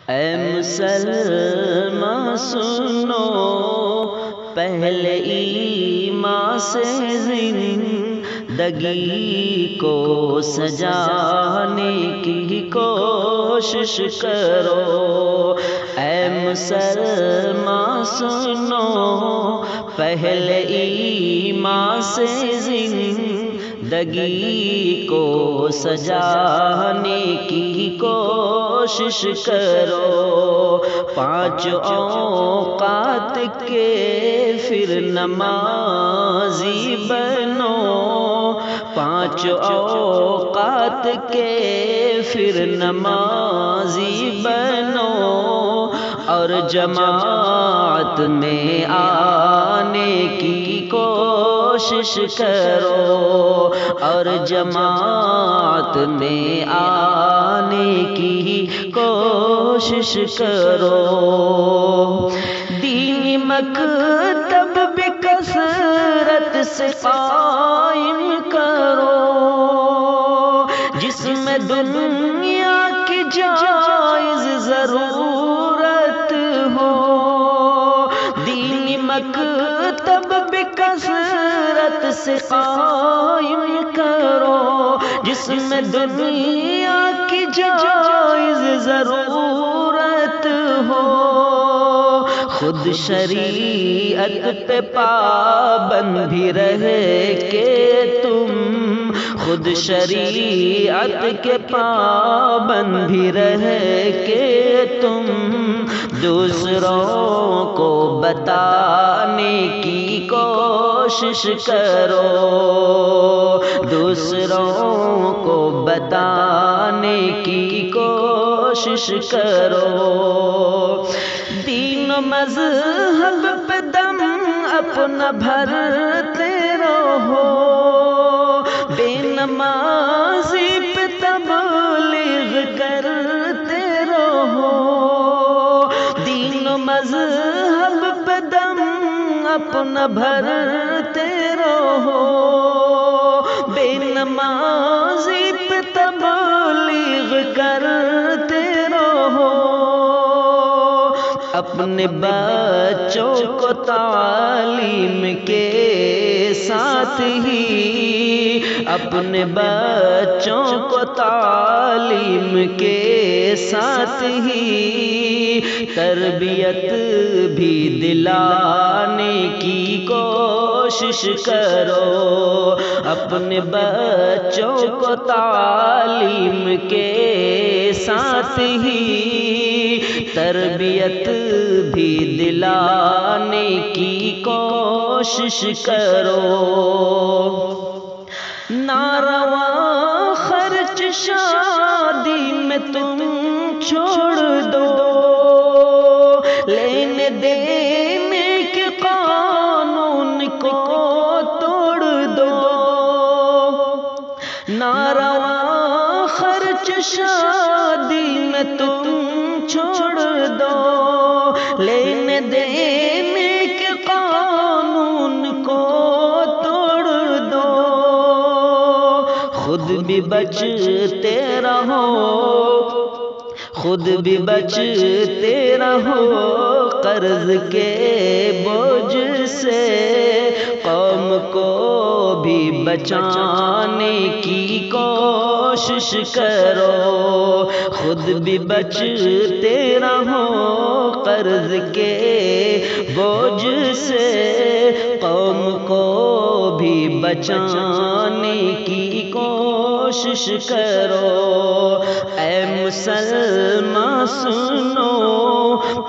اے مسلمان سنو، پہلے ایمان سے زندگی کو سجانے کی کوشش کرو۔ اے مسلمان سنو، پہلے ایمان سے زندگی کو سجانے کی کوشش کرو۔ 5 اوقات کے پھر نمازی بنو، 5 اوقات کے پھر نمازی بنو، اور جماعت میں آنے کی کوشش کرو، اور جماعت میں آنے کی کوشش کرو۔ دینی مکتب بھی کثرت سے قائم کرو، جس میں دنیا کی جائز ضرورت ہو۔ دینی مکتب بھی کثرت سے قائم کرو، جس میں دنیا کی جائز ضرورت ہو۔ خود شریعت پہ پابند بھی رہے کہ تم، خود شریعت کے پابند بھی رہے کہ تم، دوسروں کو بتانے کی کوشش کرو، دوسروں کو بتانے کی کوشش کرو۔ دین و مذہب پہ دم اپنا بھرتے رہو، بے نمازی پہ تبلیغ کرتے رہو۔ دین و مذہب پہ دم اپنا بھرتے رہو، بے نمازی پہ تبلیغ کرتے رہو۔ اپنے بچوں کو تعلیم کے ساتھ ہی، اپنے بچوں کو تعلیم کے ساتھ ہی تربیت بھی دلانے کی کوشش کرو، اپنے بچوں کو تعلیم کے ساتھ ہی تربیت بھی دلانے کی کوشش کرو۔ ناروا خرچ شادی میں تم چھوڑ دو، لینے دینے کے قانون کو توڑ دو۔ ناروا خرچ شادی میں تم چھوڑ دو، لینے دینے کے قانون کو توڑ دو۔ خود بھی بچتے رہو، خود بھی بچتے رہو قرض کے بوجھ سے، قوم کو بھی بچانے کی کوشش کرو۔ خود بھی بچتے رہو قرض کے بوجھ سے، قوم کو بھی بچانے کی کوشش کرو۔ اے مسلمان سنو،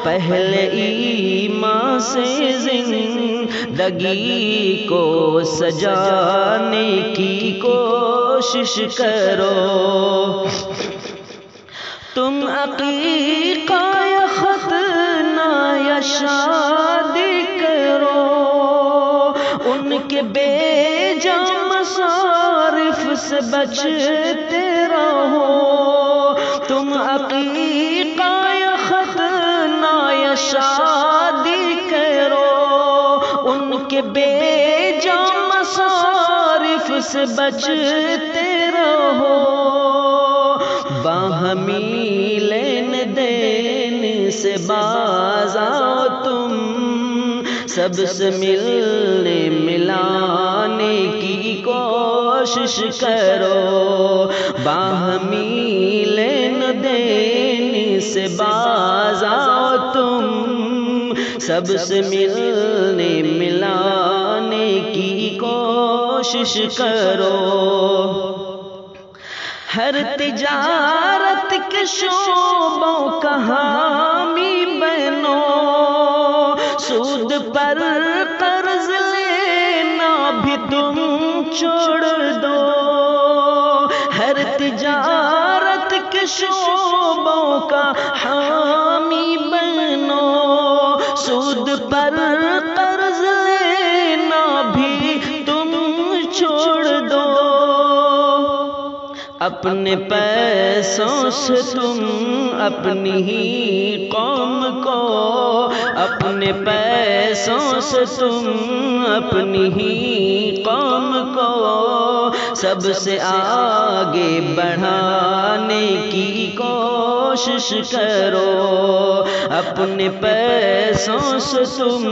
پہلے ایمان سے زندگی کو سجانے کی کوشش کرو۔ تم عقیقہ یا ختنہ یا شادی کرو، ان کے بے جا مصارف سے بچتے رہو۔ تم عقیقہ یا ختنہ یا شادی کرو، ان کے بے جا مصارف سے بچتے رہو۔ باہمی لین دین سے باز آؤ تم، سب سے ملنے ملانے کی کوشش کرو، باہمی لین دین سے باز آؤ تم، سب سے ملنے ملانے کی کوشش کرو، ہر تجارت کے شعبوں کا حامی بنو، سود پر قرض لینا بھی تم چھوڑ دو، ہر تجارت کے شعبوں کا حامی بنو، سود پر قرض لینا بھی تم چھوڑ دو، اپنے پیسوں سے تم اپنی ہی قوم کو، اپنے پیسوں سے تم اپنی ہی قوم کو سب سے آگے بڑھانے کی کوشش کرو، اپنے پیسوں سے تم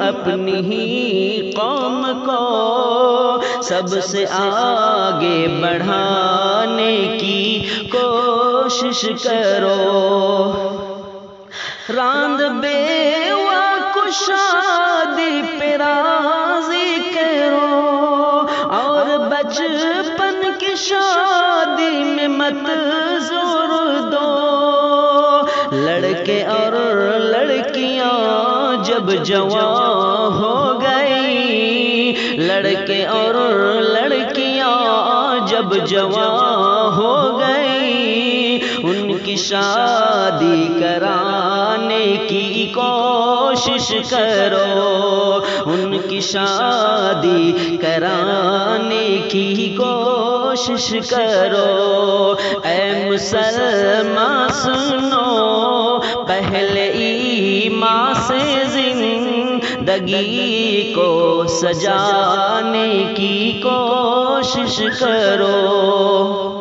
اپنی ہی قوم کو سب سے آگے بڑھانے کی کوشش کرو، راند بیوہ کو شادی پہ راضی کرو، اور بچپن کی شادی میں مت زور دو، لڑکے اور لڑکیاں جب جوان ہو گئی، لڑکے اور لڑکیاں جب جوان ہو گئی، ان کی شادی کرانے کی کوشش کرو، ان کی شادی کرانے کی کوشش کرو، اے مسلمان سنو، پہلے ایمان سے زندگی کو سجانے کی کوشش کرو۔